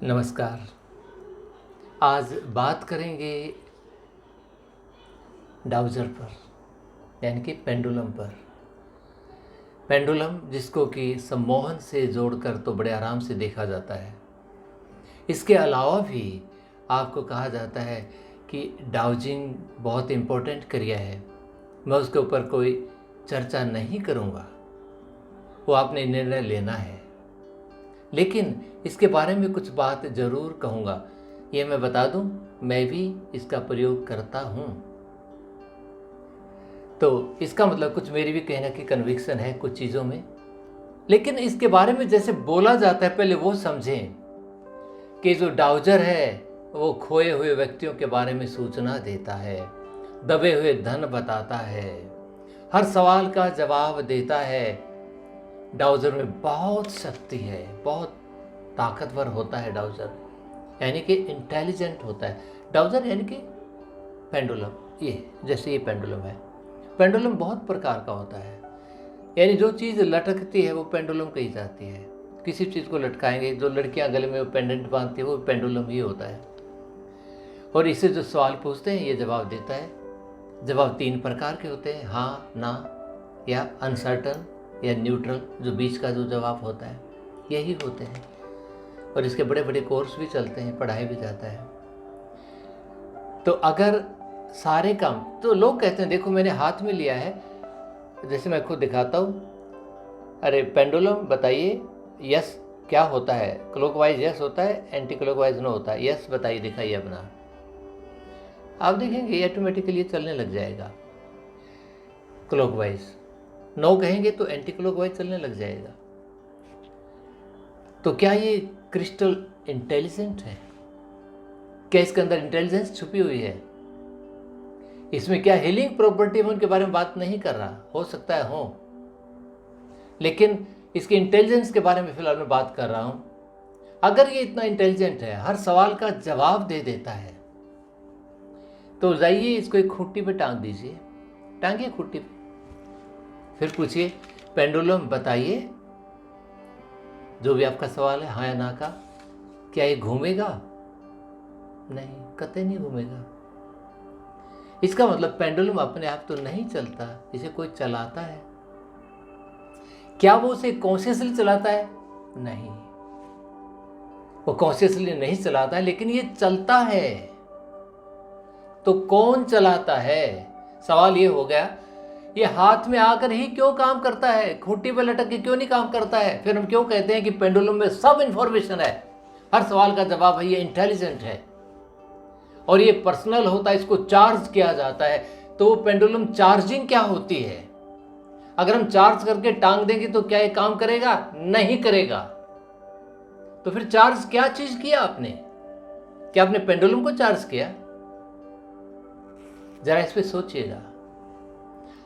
नमस्कार। आज बात करेंगे डाउजर पर, यानी कि पेंडुलम पर। पेंडुलम जिसको कि सम्मोहन से जोड़कर तो बड़े आराम से देखा जाता है। इसके अलावा भी आपको कहा जाता है कि डाउजिंग बहुत इम्पोर्टेंट क्रिया है। मैं उसके ऊपर कोई चर्चा नहीं करूँगा, वो आपने निर्णय लेना है, लेकिन इसके बारे में कुछ बात ज़रूर कहूँगा। ये मैं बता दूँ, मैं भी इसका प्रयोग करता हूँ, तो इसका मतलब कुछ मेरी भी कहने की कन्विक्शन है कुछ चीज़ों में। लेकिन इसके बारे में जैसे बोला जाता है, पहले वो समझें कि जो डाउजर है वो खोए हुए व्यक्तियों के बारे में सूचना देता है, दबे हुए धन बताता है, हर सवाल का जवाब देता है। डाउजर में बहुत शक्ति है, बहुत ताकतवर होता है डाउजर, यानी कि इंटेलिजेंट होता है डाउजर, यानी कि पेंडुलम। ये जैसे ये पेंडुलम है, पेंडुलम बहुत प्रकार का होता है, यानी जो चीज़ लटकती है वो पेंडुलम कही जाती है। किसी चीज़ को लटकाएंगे, जो लड़कियां गले में वो पेंडेंट बांधती है वो पेंडुलम ही होता है। और इससे जो सवाल पूछते हैं ये जवाब देता है। जवाब 3 प्रकार के होते हैं, हाँ, ना, या अनसर्टन या न्यूट्रल, जो बीच का जो जवाब होता है, यही होते हैं। और इसके बड़े बड़े कोर्स भी चलते हैं, पढ़ाई भी जाता है। तो अगर सारे काम, तो लोग कहते हैं देखो मैंने हाथ में लिया है, जैसे मैं खुद दिखाता हूँ, अरे पेंडुलम बताइए यस क्या होता है, क्लॉकवाइज यस होता है, एंटी क्लॉकवाइज नो होता है, यस बताइए, दिखाइए अपना। आप देखेंगे ऑटोमेटिकली चलने लग जाएगा क्लॉकवाइज, नो कहेंगे तो एंटी क्लॉकवाइज चलने लग जाएगा। तो क्या ये क्रिस्टल इंटेलिजेंट है? क्या इसके अंदर इंटेलिजेंस छुपी हुई है? इसमें क्या हीलिंग प्रॉपर्टी में उनके बारे में बात नहीं कर रहा, हो सकता है हो, लेकिन इसके इंटेलिजेंस के बारे में फिलहाल मैं बात कर रहा हूं। अगर ये इतना इंटेलिजेंट है, हर सवाल का जवाब दे देता है, तो जाइए इसको एक खूंटी पे टांग दीजिए, टांगिए खूंटी पे, फिर पूछिए पेंडुलम बताइए जो भी आपका सवाल है, हाँ या ना का, क्या ये घूमेगा? नहीं, कतई नहीं घूमेगा। इसका मतलब पेंडुलम अपने आप तो नहीं चलता, इसे कोई चलाता है। क्या वो उसे कॉन्शियसली चलाता है? नहीं, वो कॉन्शियसली नहीं चलाता है, लेकिन ये चलता है। तो कौन चलाता है? सवाल ये हो गया, ये हाथ में आकर ही क्यों काम करता है, खूंटी पे लटक के क्यों नहीं काम करता है? फिर हम क्यों कहते हैं कि पेंडुलम में सब इंफॉर्मेशन है, हर सवाल का जवाब है, ये इंटेलिजेंट है और ये पर्सनल होता है, इसको चार्ज किया जाता है। तो वो पेंडुलम चार्जिंग क्या होती है? अगर हम चार्ज करके टांग देंगे तो क्या ये काम करेगा? नहीं करेगा। तो फिर चार्ज क्या चीज किया आपने? क्या आपने पेंडुलम को चार्ज किया? जरा इस पे सोचिएगा।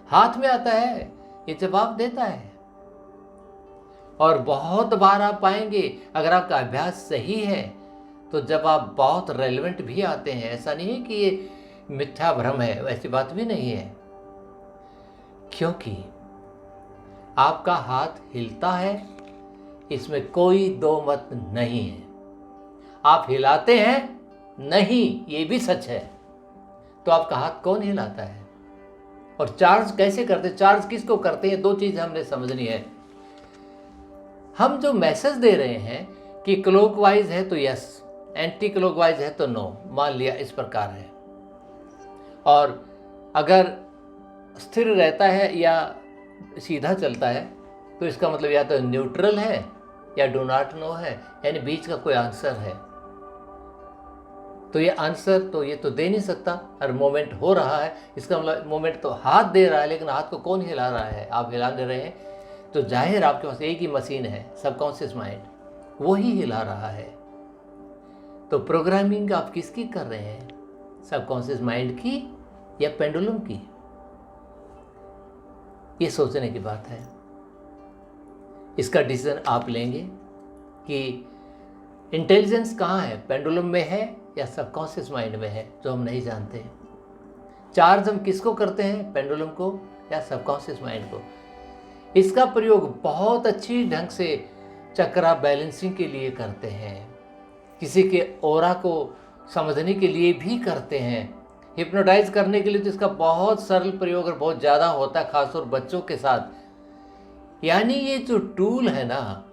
हाथ में आता है, ये जवाब देता है, और बहुत बार आप पाएंगे अगर आपका अभ्यास सही है तो जब आप बहुत रेलेवेंट भी आते हैं। ऐसा नहीं है कि ये मिथ्या भ्रम है, वैसी बात भी नहीं है, क्योंकि आपका हाथ हिलता है, इसमें कोई दो मत नहीं है। आप हिलाते हैं नहीं, ये भी सच है। तो आपका हाथ कौन हिलाता है? और चार्ज कैसे करते हैं, चार्ज किसको करते हैं? 2 चीज हमने समझनी है। हम जो मैसेज दे रहे हैं कि क्लॉकवाइज है तो यस, एंटी क्लॉकवाइज है तो नो, मान लिया इस प्रकार है। और अगर स्थिर रहता है या सीधा चलता है तो इसका मतलब या तो न्यूट्रल है या डू नॉट नो है, यानी बीच का कोई आंसर है। तो ये आंसर तो ये तो दे नहीं सकता। और मोमेंट हो रहा है, इसका मतलब मोमेंट तो हाथ दे रहा है, लेकिन हाथ को कौन हिला रहा है? आप हिला दे रहे हैं, तो जाहिर आपके पास एक ही मशीन है, सबकॉन्शियस माइंड, वो ही हिला रहा है। तो प्रोग्रामिंग आप किसकी कर रहे हैं, सबकॉन्शियस माइंड की या पेंडुलम की? ये सोचने की बात है। इसका डिसीजन आप लेंगे कि इंटेलिजेंस कहाँ है, पेंडुलम में है या सबकॉन्शियस माइंड में है, जो हम नहीं जानते। चार्ज हम किसको करते हैं, पेंडुलम को या सबकॉन्शियस माइंड को? इसका प्रयोग बहुत अच्छी ढंग से चक्रा बैलेंसिंग के लिए करते हैं। किसी के ऑरा को समझने के लिए भी करते हैं। हिप्नोटाइज करने के लिए तो इसका बहुत सरल प्रयोग और बहुत ज़्यादा होता है, खासतौर बच्चों के साथ। यानी ये जो टूल है ना,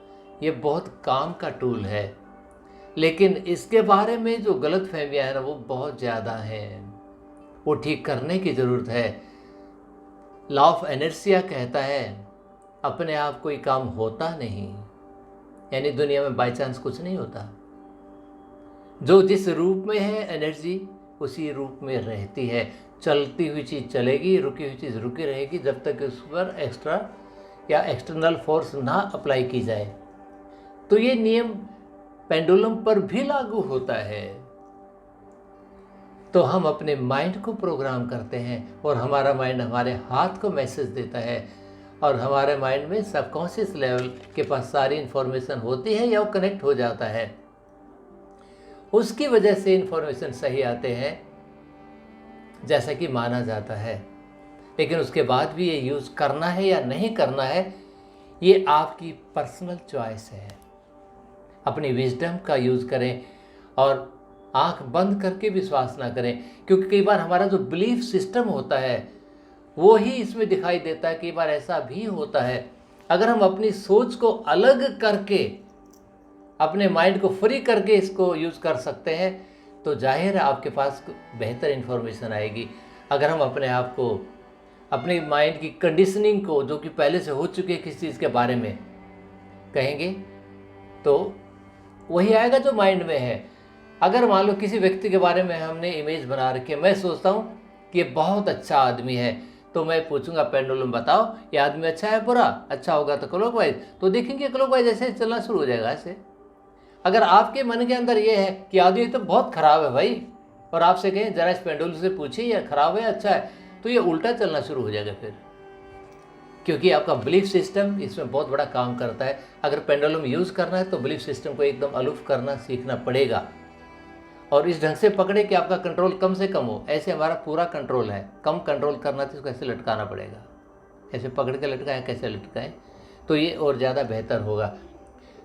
ये बहुत काम का टूल है, लेकिन इसके बारे में जो गलत फहमियाँ हैं ना, वो बहुत ज़्यादा हैं। वो ठीक करने की ज़रूरत है। लॉ ऑफ इनर्शिया कहता है अपने आप कोई काम होता नहीं, यानी दुनिया में बाय चांस कुछ नहीं होता। जो जिस रूप में है एनर्जी उसी रूप में रहती है। चलती हुई चीज़ चलेगी, रुकी हुई चीज़ रुकी रहेगी, जब तक उस पर एक्स्ट्रा या एक्सटर्नल फोर्स ना अप्लाई की जाए। तो ये नियम पेंडुलम पर भी लागू होता है। तो हम अपने माइंड को प्रोग्राम करते हैं और हमारा माइंड हमारे हाथ को मैसेज देता है, और हमारे माइंड में सबकॉन्शियस लेवल के पास सारी इन्फॉर्मेशन होती है या वो कनेक्ट हो जाता है। उसकी वजह से इन्फॉर्मेशन सही आते हैं जैसा कि माना जाता है। लेकिन उसके बाद भी ये यूज़ करना है या नहीं करना है, ये आपकी पर्सनल चॉइस है। अपनी विजडम का यूज़ करें और आंख बंद करके विश्वास ना करें, क्योंकि कई बार हमारा जो बिलीफ सिस्टम होता है वो ही इसमें दिखाई देता है। कई बार ऐसा भी होता है, अगर हम अपनी सोच को अलग करके, अपने माइंड को फ्री करके इसको यूज़ कर सकते हैं, तो जाहिर है आपके पास बेहतर इन्फॉर्मेशन आएगी। अगर हम अपने आप को, अपने माइंड की कंडीशनिंग को, जो कि पहले से हो चुकी है किसी चीज़ के बारे में, कहेंगे तो वही आएगा जो माइंड में है। अगर मान लो किसी व्यक्ति के बारे में हमने इमेज बना रखी है, मैं सोचता हूँ कि ये बहुत अच्छा आदमी है, तो मैं पूछूंगा पेंडुलम बताओ ये आदमी अच्छा है बुरा, अच्छा होगा तो क्लॉकवाइज, तो देखेंगे क्लॉकवाइज ऐसे चलना शुरू हो जाएगा ऐसे। अगर आपके मन के अंदर ये है कि आदमी तो बहुत ख़राब है भाई, और आपसे कहें जरा इस पेंडुलम से पूछिए ये ख़राब है अच्छा है, तो ये उल्टा चलना शुरू हो जाएगा फिर, क्योंकि आपका बिलीफ सिस्टम इसमें बहुत बड़ा काम करता है। अगर पेंडुलम यूज़ करना है तो बिलीफ सिस्टम को एकदम अलूफ करना सीखना पड़ेगा, और इस ढंग से पकड़े कि आपका कंट्रोल कम से कम हो। ऐसे हमारा पूरा कंट्रोल है, कम कंट्रोल करना तो इसको ऐसे लटकाना पड़ेगा, ऐसे पकड़ के लटकाएं, कैसे लटकाएं, तो ये और ज़्यादा बेहतर होगा।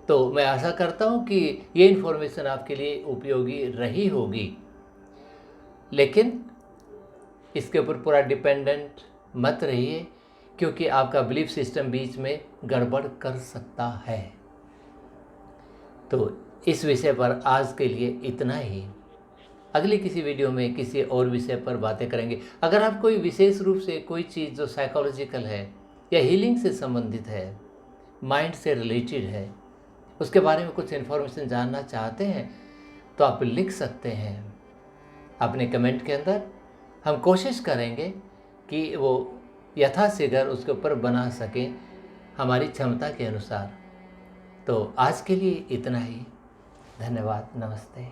तो मैं आशा करता हूँ कि ये इन्फॉर्मेशन आपके लिए उपयोगी रही होगी, लेकिन इसके ऊपर पूरा डिपेंडेंट मत रहिए, क्योंकि आपका बिलीफ सिस्टम बीच में गड़बड़ कर सकता है। तो इस विषय पर आज के लिए इतना ही। अगली किसी वीडियो में किसी और विषय पर बातें करेंगे। अगर आप कोई विशेष रूप से कोई चीज़ जो साइकोलॉजिकल है या हीलिंग से संबंधित है, माइंड से रिलेटेड है, उसके बारे में कुछ इन्फॉर्मेशन जानना चाहते हैं, तो आप लिख सकते हैं अपने कमेंट के अंदर। हम कोशिश करेंगे कि वो यथाशीघ्र उसके ऊपर बना सकें हमारी क्षमता के अनुसार। तो आज के लिए इतना ही। धन्यवाद। नमस्ते।